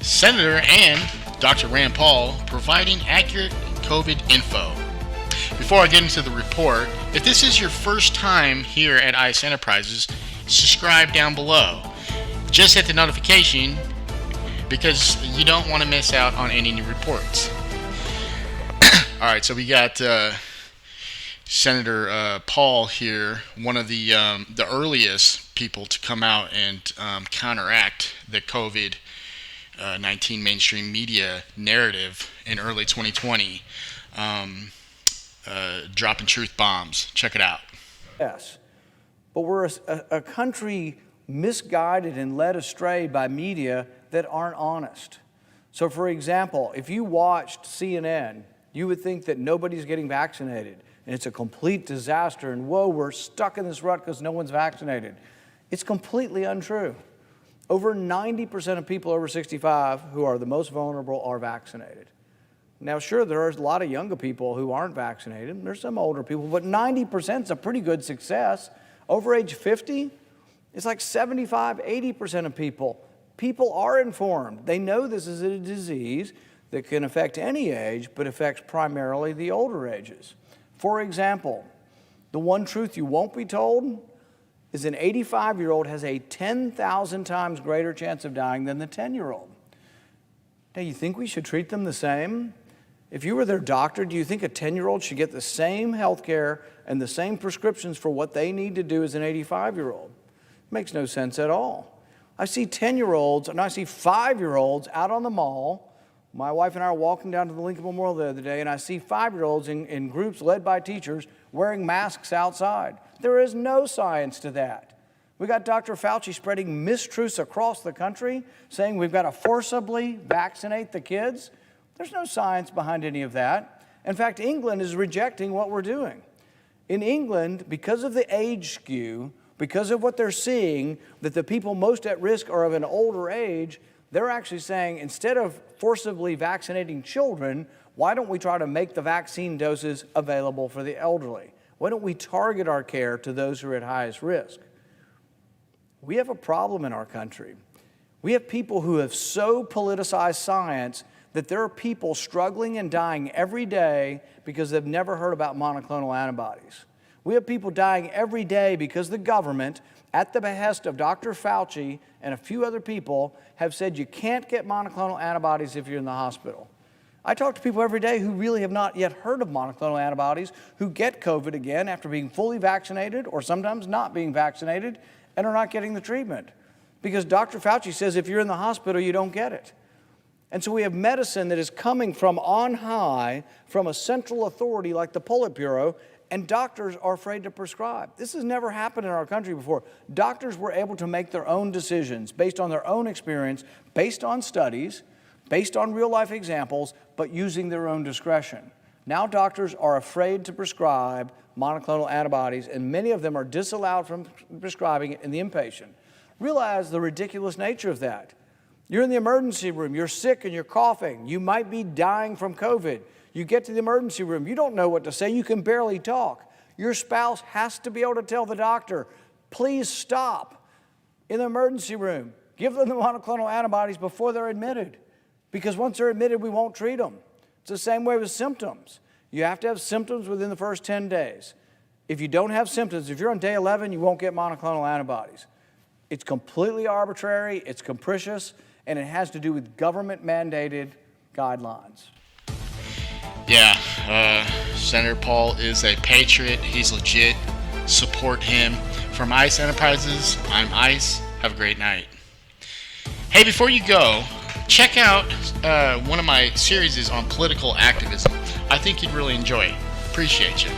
Senator and Dr. Rand Paul providing accurate COVID info. Before I get into the report, if this is your first time here at ICE Enterprises, subscribe down below. Just hit the notification because you don't want to miss out on any new reports. Alright, so we got Senator Paul here, one of the earliest people to come out and counteract the COVID-19 mainstream media narrative in early 2020, dropping truth bombs. Check it out. Yes, but we're a country misguided and led astray by media that aren't honest. So, for example, if you watched CNN, you would think that nobody's getting vaccinated, and it's a complete disaster, and whoa, we're stuck in this rut because no one's vaccinated. It's completely untrue. Over 90% of people over 65 who are the most vulnerable are vaccinated. Now, sure, there are a lot of younger people who aren't vaccinated. There's some older people, but 90% is a pretty good success. Over age 50, it's like 75, 80% of people. People are informed. They know this is a disease that can affect any age, but affects primarily the older ages. For example, the one truth you won't be told is an 85-year-old has a 10,000 times greater chance of dying than the 10-year-old. Now, you think we should treat them the same? If you were their doctor, do you think a 10-year-old should get the same health care and the same prescriptions for what they need to do as an 85-year-old? Makes no sense at all. I see 10-year-olds and I see 5-year-olds out on the mall. My wife and I are walking down to the Lincoln Memorial the other day, and I see 5-year-olds in groups led by teachers wearing masks outside. There is no science to that. We got Dr. Fauci spreading mistruths across the country, saying we've got to forcibly vaccinate the kids. There's no science behind any of that. In fact, England is rejecting what we're doing. In England, because of the age skew, because of what they're seeing, that the people most at risk are of an older age, they're actually saying instead of forcibly vaccinating children, why don't we try to make the vaccine doses available for the elderly? Why don't we target our care to those who are at highest risk? We have a problem in our country. We have people who have so politicized science that there are people struggling and dying every day because they've never heard about monoclonal antibodies. We have people dying every day because the government, at the behest of Dr. Fauci and a few other people, have said you can't get monoclonal antibodies if you're in the hospital. I talk to people every day who really have not yet heard of monoclonal antibodies, who get COVID again after being fully vaccinated or sometimes not being vaccinated and are not getting the treatment. Because Dr. Fauci says if you're in the hospital, you don't get it. And so we have medicine that is coming from on high, from a central authority like the Politburo, and doctors are afraid to prescribe. This has never happened in our country before. Doctors were able to make their own decisions based on their own experience, based on studies, based on real-life examples, but using their own discretion. Now doctors are afraid to prescribe monoclonal antibodies, and many of them are disallowed from prescribing it in the inpatient. Realize the ridiculous nature of that. You're in the emergency room, you're sick and you're coughing, you might be dying from COVID. You get to the emergency room, you don't know what to say, you can barely talk. Your spouse has to be able to tell the doctor, please stop in the emergency room. Give them the monoclonal antibodies before they're admitted, because once they're admitted, we won't treat them. It's the same way with symptoms. You have to have symptoms within the first 10 days. If you don't have symptoms, if you're on day 11, you won't get monoclonal antibodies. It's completely arbitrary, it's capricious, and it has to do with government-mandated guidelines. Yeah, Senator Paul is a patriot. He's legit. Support him. From ICE Enterprises, I'm ICE. Have a great night. Hey, before you go, check out one of my series on political activism. I think you'd really enjoy it. Appreciate you.